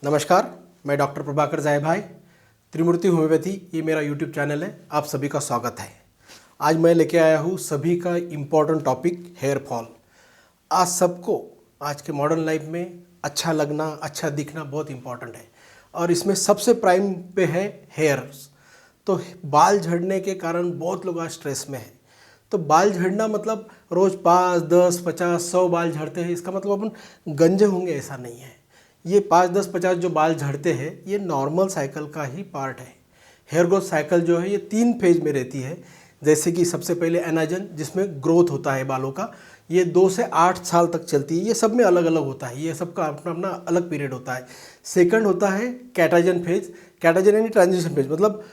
नमस्कार, मैं डॉक्टर प्रभाकर जाय भाई, त्रिमूर्ति होम्योपैथी, ये मेरा यूट्यूब चैनल है। आप सभी का स्वागत है। आज मैं लेके आया हूँ सभी का इम्पोर्टेंट टॉपिक हेयर फॉल। आज सबको आज के मॉडर्न लाइफ में अच्छा लगना, अच्छा दिखना बहुत इम्पोर्टेंट है और इसमें सबसे प्राइम पे है हेयर्स। तो बाल झड़ने के कारण बहुत लोग आज स्ट्रेस में हैं। तो बाल झड़ना मतलब रोज़ 5, 10, 50, 100 बाल झड़ते हैं, इसका मतलब अपन गंजे होंगे ऐसा नहीं है। ये 5, 10, 50 जो बाल झड़ते हैं ये नॉर्मल साइकिल का ही पार्ट है। हेयर ग्रोथ साइकिल जो है ये 3 फेज में रहती है। जैसे कि सबसे पहले एनाजन, जिसमें ग्रोथ होता है बालों का, ये 2 से 8 साल तक चलती है। ये सब में अलग अलग होता है, ये सबका अपना अपना अलग पीरियड होता है। सेकंड होता है कैटाजन फेज। कैटाजन यानी ट्रांजिशन फेज, मतलब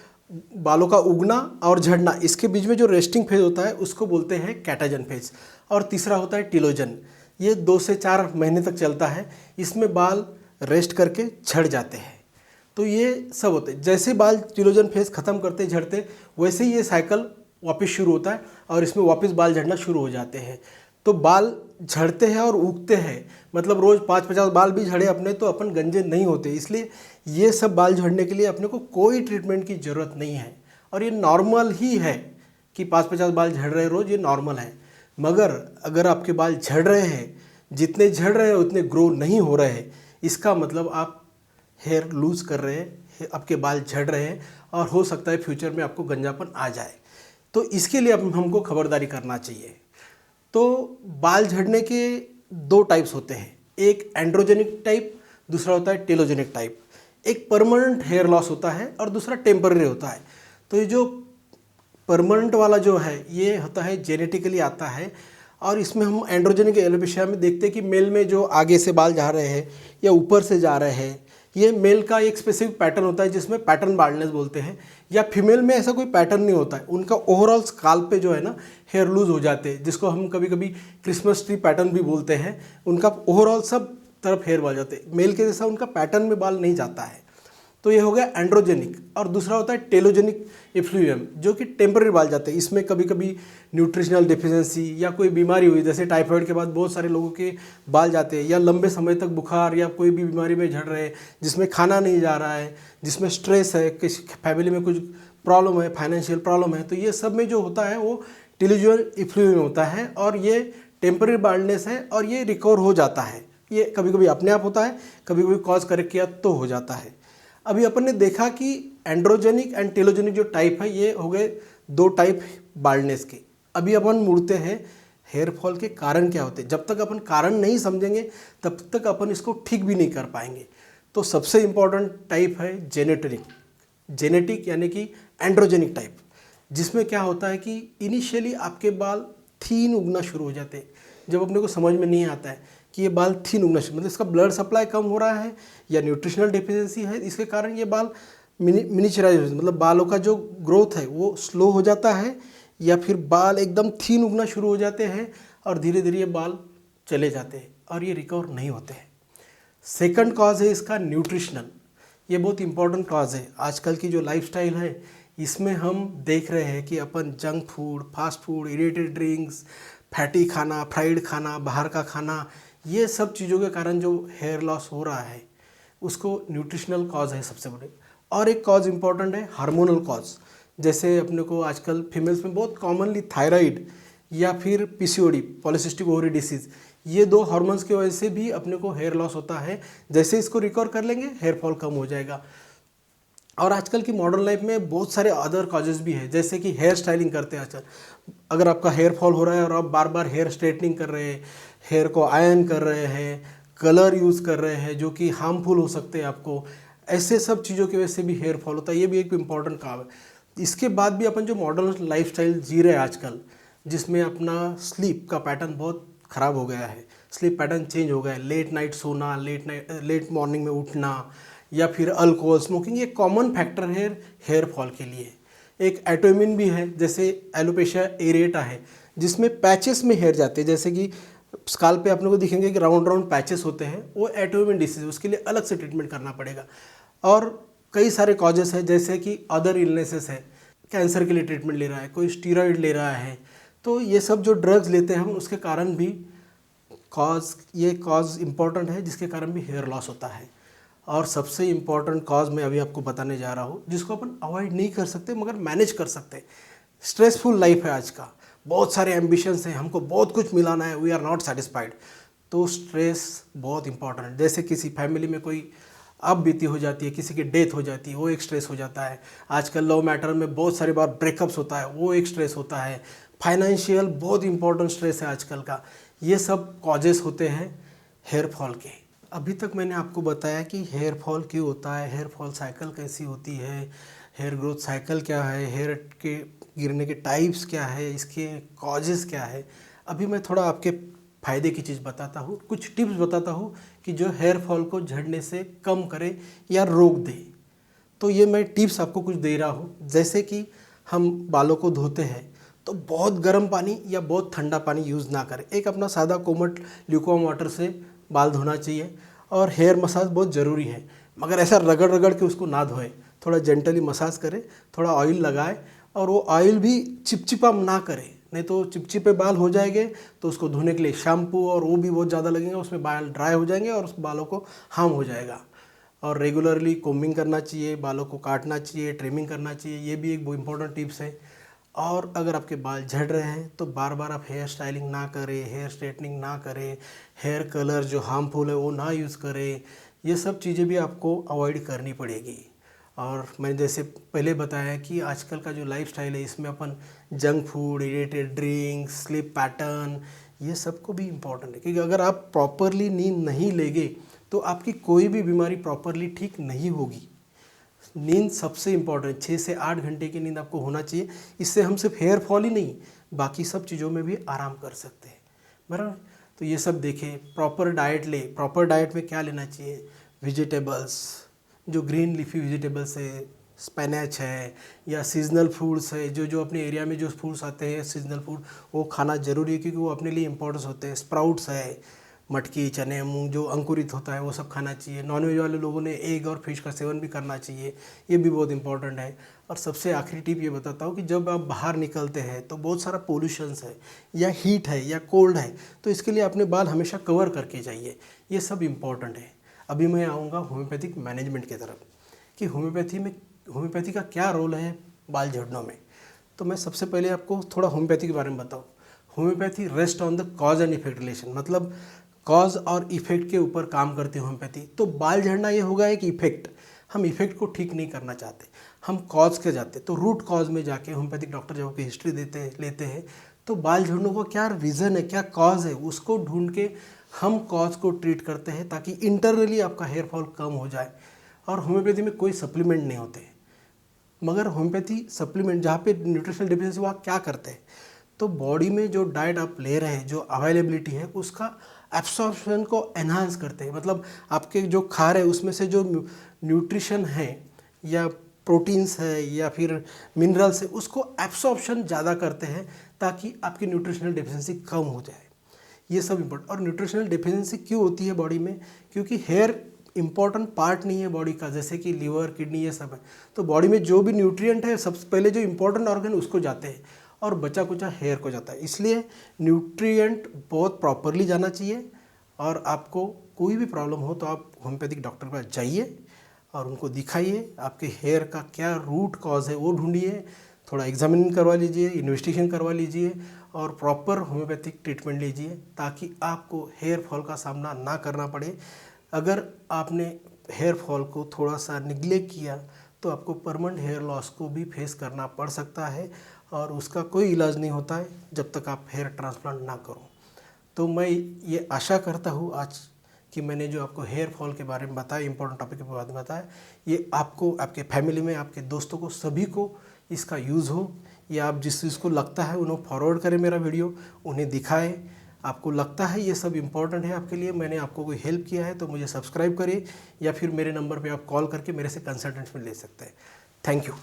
बालों का उगना और झड़ना, इसके बीच में जो रेस्टिंग फेज होता है उसको बोलते हैं कैटाजन फेज। और तीसरा होता है टिलोजन। ये 2 से 4 महीने तक चलता है। इसमें बाल रेस्ट करके झड़ जाते हैं। तो ये सब होते हैं। जैसे बाल टिलोजन फेज ख़त्म करते झड़ते, वैसे ही ये साइकिल वापस शुरू होता है और इसमें वापस बाल झड़ना शुरू हो जाते हैं। तो बाल झड़ते हैं और उगते हैं, मतलब रोज़ 5-50 बाल भी झड़े अपने तो अपन गंजे नहीं होते। इसलिए ये सब बाल झड़ने के लिए अपने को कोई ट्रीटमेंट की ज़रूरत नहीं है और ये नॉर्मल ही है कि 5-50 बाल झड़ रहे रोज़, ये नॉर्मल है। मगर अगर आपके बाल झड़ रहे हैं, जितने झड़ रहे हैं उतने ग्रो नहीं हो रहे हैं, इसका मतलब आप हेयर लूज़ कर रहे हैं, आपके बाल झड़ रहे हैं और हो सकता है फ्यूचर में आपको गंजापन आ जाए। तो इसके लिए हमको खबरदारी करना चाहिए। तो बाल झड़ने के 2 टाइप्स होते हैं, एक एंड्रोजेनिक टाइप, दूसरा होता है टेलोजेनिक टाइप। एक परमानेंट हेयर लॉस होता है और दूसरा टेम्पररी होता है। तो ये जो परमानेंट वाला जो है ये होता है जेनेटिकली आता है और इसमें हम एंड्रोजेनिक एलोपेशिया में देखते हैं कि मेल में जो आगे से बाल जा रहे हैं या ऊपर से जा रहे हैं, ये मेल का एक स्पेसिफिक पैटर्न होता है जिसमें पैटर्न बाल्डनेस बोलते हैं। या फीमेल में ऐसा कोई पैटर्न नहीं होता है, उनका ओवरऑल स्काल्प पे जो है ना हेयर लूज हो जाते हैं, जिसको हम कभी कभी क्रिसमस ट्री पैटर्न भी बोलते हैं। उनका ओवरऑल सब तरफ हेयर बाल जाते हैं, मेल के जैसा उनका पैटर्न में बाल नहीं जाता है। तो ये हो गया एंड्रोजेनिक। और दूसरा होता है टेलोजेनिक इफ्लुएम, जो कि टेम्पररी बाल जाते हैं। इसमें कभी कभी न्यूट्रिशनल डिफिशिएंसी या कोई बीमारी हुई, जैसे टाइफाइड के बाद बहुत सारे लोगों के बाल जाते हैं, या लंबे समय तक बुखार या कोई भी बीमारी में झड़ रहे हैं, जिसमें खाना नहीं जा रहा है, जिसमें स्ट्रेस है, किसी फैमिली में कुछ प्रॉब्लम है, फाइनेंशियल प्रॉब्लम है, तो ये सब में जो होता है वो टेलोजेनिक इफ्लुएम होता है और ये टेम्पररी बाल्डनेस है और ये रिकवर हो जाता है। ये कभी कभी अपने आप होता है, कभी कभी कॉज करेक्ट किया तो हो जाता है। अभी अपन ने देखा कि एंड्रोजेनिक एंड टेलोजेनिक जो टाइप है ये हो गए 2 टाइप बाल्डनेस के। अभी अपन मुड़ते हैं हेयर फॉल के कारण क्या होते हैं। जब तक अपन कारण नहीं समझेंगे तब तक अपन इसको ठीक भी नहीं कर पाएंगे। तो सबसे इम्पॉर्टेंट टाइप है जेनेटिक यानी कि एंड्रोजेनिक टाइप, जिसमें क्या होता है कि इनिशियली आपके बाल थीन उगना शुरू हो जाते हैं। जब अपने को समझ में नहीं आता है कि ये बाल थीन उगना शुरू, मतलब इसका ब्लड सप्लाई कम हो रहा है या न्यूट्रिशनल डेफिशिएंसी है, इसके कारण ये बाल मिनिचराइज, मतलब बालों का जो ग्रोथ है वो स्लो हो जाता है, या फिर बाल एकदम थीन उगना शुरू हो जाते हैं और धीरे धीरे ये बाल चले जाते हैं और ये रिकवर नहीं होते हैं। सेकंड कॉज है इसका न्यूट्रिशनल। ये बहुत इंपॉर्टेंट कॉज है। आजकल की जो लाइफस्टाइल है इसमें हम देख रहे हैं कि अपन junk food, fast food, aerated drinks, fatty खाना, फ्राइड खाना, बाहर का खाना, ये सब चीज़ों के कारण जो हेयर लॉस हो रहा है उसको न्यूट्रिशनल कॉज है सबसे बड़े। और एक कॉज इंपॉर्टेंट है हार्मोनल कॉज। जैसे अपने को आजकल फीमेल्स में बहुत कॉमनली थायराइड या फिर पीसीओडी, पॉलीसिस्टिक ओवरी डिसीज़, ये 2 हार्मोन्स की वजह से भी अपने को हेयर लॉस होता है। जैसे इसको रिकवर कर लेंगे हेयर फॉल कम हो जाएगा। और आजकल की मॉडर्न लाइफ में बहुत सारे अदर कॉजेज़ भी है, जैसे कि हेयर स्टाइलिंग करते हैं आजकल। अगर आपका हेयर फॉल हो रहा है और आप बार बार हेयर स्ट्रेटनिंग कर रहे हैं, हेयर को आयरन कर रहे हैं, कलर यूज़ कर रहे हैं जो कि हार्मफुल हो सकते हैं आपको, ऐसे सब चीज़ों की वजह से भी हेयर फॉल होता है। ये भी एक इम्पॉर्टेंट काम है। इसके बाद भी अपन जो मॉडर्न लाइफस्टाइल जी रहे हैं आजकल, जिसमें अपना स्लीप का पैटर्न बहुत ख़राब हो गया है, स्लीप पैटर्न चेंज हो गया है, लेट नाइट सोना, लेट मॉर्निंग में उठना, या फिर अल्कोहल स्मोकिंग, ये कॉमन फैक्टर है हेयर फॉल के लिए। एक एटोइमिन भी है, जैसे एलोपेशिया एरेटा है, जिसमें पैचेस में हेयर जाते हैं, जैसे कि स्काल्प पे आपने को दिखेंगे कि राउंड राउंड पैचेस होते हैं, वो एटोइमिन डिसीज, उसके लिए अलग से ट्रीटमेंट करना पड़ेगा। और कई सारे कॉजेस हैं, जैसे कि अदर इलनेसेस है, कैंसर के लिए ट्रीटमेंट ले रहा है, कोई स्टीरॉयड ले रहा है, तो ये सब जो ड्रग्स लेते हैं हम उसके कारण भी ये कॉज इम्पॉर्टेंट है जिसके कारण भी हेयर लॉस होता है। और सबसे इम्पॉर्टेंट कॉज मैं अभी आपको बताने जा रहा हूँ, जिसको अपन अवॉइड नहीं कर सकते मगर मैनेज कर सकते। स्ट्रेसफुल लाइफ है आज का, बहुत सारे एम्बिशंस हैं, हमको बहुत कुछ मिलाना है, वी आर नॉट सेटिस्फाइड। तो स्ट्रेस बहुत इंपॉर्टेंट है। जैसे किसी फैमिली में कोई अब बीती हो जाती है, किसी की डेथ हो जाती है, वो एक स्ट्रेस हो जाता है। आजकल लव मैटर में बहुत सारी बार ब्रेकअप्स होता है, वो एक स्ट्रेस होता है। फाइनेंशियल बहुत इंपॉर्टेंट स्ट्रेस है आजकल का। ये सब कॉजेस होते हैं हेयर फॉल के। अभी तक मैंने आपको बताया कि हेयर फॉल क्यों होता है, हेयर फॉल साइकिल कैसी होती है, हेयर ग्रोथ साइकिल क्या है, हेयर के गिरने के टाइप्स क्या है, इसके कॉजेस क्या है। अभी मैं थोड़ा आपके फ़ायदे की चीज़ बताता हूँ, कुछ टिप्स बताता हूँ कि जो हेयर फॉल को झड़ने से कम करे या रोक दे। तो ये मैं टिप्स आपको कुछ दे रहा हूँ। जैसे कि हम बालों को धोते हैं तो बहुत गर्म पानी या बहुत ठंडा पानी यूज़ ना करें। एक अपना सादा कोमट ल्यूकवार्म वाटर से बाल धोना चाहिए। और हेयर मसाज बहुत ज़रूरी है, मगर ऐसा रगड़ रगड़ के उसको ना धोए, थोड़ा जेंटली मसाज करें, थोड़ा ऑयल लगाए। और वो ऑयल भी चिपचिपा ना करे, नहीं तो चिपचिपे बाल हो जाएंगे तो उसको धोने के लिए शैम्पू और वो भी बहुत ज़्यादा लगेंगे, उसमें बाल ड्राई हो जाएंगे और उस बालों को हार्म हो जाएगा। और रेगुलरली कोम्बिंग करना चाहिए, बालों को काटना चाहिए, ट्रिमिंग करना चाहिए, ये भी एक बहुत इंपॉर्टेंट टिप्स है। और अगर आपके बाल झड़ रहे हैं तो बार बार आप हेयर स्टाइलिंग ना करें, हेयर स्ट्रेटनिंग ना करें, हेयर कलर जो हार्मफुल है वो ना यूज़ करें। ये सब चीज़ें भी आपको अवॉइड करनी पड़ेगी। और मैंने जैसे पहले बताया कि आजकल का जो लाइफस्टाइल है इसमें अपन junk food, aerated drinks, sleep pattern, ये सबको भी इम्पॉर्टेंट है। क्योंकि अगर आप प्रॉपरली नींद नहीं लेंगे तो आपकी कोई भी बीमारी प्रॉपरली ठीक नहीं होगी। नींद सबसे इम्पॉर्टेंट, 6 से 8 घंटे की नींद आपको होना चाहिए। इससे हम सिर्फ हेयर फॉल ही नहीं, बाकी सब चीज़ों में भी आराम कर सकते हैं, बराबर। तो ये सब देखें, प्रॉपर डाइट ले। प्रॉपर डाइट में क्या लेना चाहिए? वेजिटेबल्स, जो ग्रीन लीफी वेजिटेबल्स है, स्पिनच है, या सीजनल फूड्स है, जो जो अपने एरिया में जो फूड्स आते हैं सीजनल फूड, वो खाना ज़रूरी है क्योंकि वो अपने लिए इंपॉर्टेंस होते हैं। स्प्राउट्स है, मटकी, चने, मूंग जो अंकुरित होता है वो सब खाना चाहिए। नॉनवेज वाले लोगों ने एग और फिश का सेवन भी करना चाहिए, ये भी बहुत इंपॉर्टेंट है। और सबसे आखिरी टिप ये बताता हूँ कि जब आप बाहर निकलते हैं तो बहुत सारा पोल्यूशंस है, या हीट है, या कोल्ड है, तो इसके लिए अपने बाल हमेशा कवर करके जाइए। ये सब इम्पॉर्टेंट है। अभी मैं आऊँगा होम्योपैथिक मैनेजमेंट की तरफ कि होम्योपैथी का क्या रोल है बाल झड़नों में। तो मैं सबसे पहले आपको थोड़ा होम्योपैथी के बारे में बताऊँ। Homeopathy rest on the cause and effect relation, मतलब कॉज और इफेक्ट के ऊपर काम करती है होम्योपैथी। तो बाल झड़ना ये होगा एक इफेक्ट, हम इफेक्ट को ठीक नहीं करना चाहते, हम कॉज के जाते। तो रूट कॉज में जाके होम्योपैथिक डॉक्टर जब आपकी हिस्ट्री लेते हैं तो बाल झड़ने का क्या रीज़न है, क्या कॉज है, उसको ढूंढ के हम कॉज को ट्रीट करते हैं ताकि इंटरनली आपका हेयर फॉल कम हो जाए। और होम्योपैथी में कोई सप्लीमेंट नहीं होते, मगर होम्योपैथी सप्लीमेंट जहाँ पे न्यूट्रिशनल डिफिशिएंसी वहाँ क्या करते हैं, तो बॉडी में जो डाइट आप ले रहे हैं, जो अवेलेबिलिटी है, उसका एब्सॉर्प्शन को एनहांस करते हैं। मतलब आपके जो खा रहे हैं उसमें से जो न्यूट्रिशन है या प्रोटीन्स है या फिर मिनरल्स है, उसको एब्सॉर्प्शन ज़्यादा करते हैं ताकि आपकी न्यूट्रिशनल डिफिशिएंसी कम हो जाए। ये सब इम्पोर्टेंट। और न्यूट्रिशनल डिफिशिएंसी क्यों होती है बॉडी में? क्योंकि हेयर इंपॉर्टेंट पार्ट नहीं है बॉडी का, जैसे कि लीवर, किडनी, ये सब है। तो बॉडी में जो भी न्यूट्रिएंट है सबसे पहले जो इंपॉर्टेंट ऑर्गन उसको जाते हैं और बचा कुचा हेयर को जाता है। इसलिए न्यूट्रिएंट बहुत प्रॉपरली जाना चाहिए। और आपको कोई भी प्रॉब्लम हो तो आप होम्योपैथिक डॉक्टर के पास जाइए और उनको दिखाइए, आपके हेयर का क्या रूट कॉज है वो ढूंढिए, थोड़ा एग्जामिन करवा लीजिए, इन्वेस्टिगेशन करवा लीजिए और प्रॉपर होम्योपैथिक ट्रीटमेंट लीजिए ताकि आपको हेयर फॉल का सामना ना करना पड़े। अगर आपने हेयर फॉल को थोड़ा सा निग्लेक्ट किया तो आपको परमानेंट हेयर लॉस को भी फेस करना पड़ सकता है और उसका कोई इलाज नहीं होता है जब तक आप हेयर ट्रांसप्लांट ना करो। तो मैं ये आशा करता हूँ आज कि मैंने जो आपको हेयर फॉल के बारे में बताया, इंपॉर्टेंट टॉपिक के बारे में बताया, ये आपको, आपके फैमिली में, आपके दोस्तों को, सभी को इसका यूज़ हो, या आप जिस चीज़ को लगता है उन्हें फॉरवर्ड करें मेरा वीडियो, उन्हें दिखाएं। आपको लगता है ये सब इम्पॉर्टेंट है आपके लिए, मैंने आपको कोई हेल्प किया है, तो मुझे सब्सक्राइब करिए या फिर मेरे नंबर पे आप कॉल करके मेरे से कंसल्टेंट में ले सकते हैं। Thank you.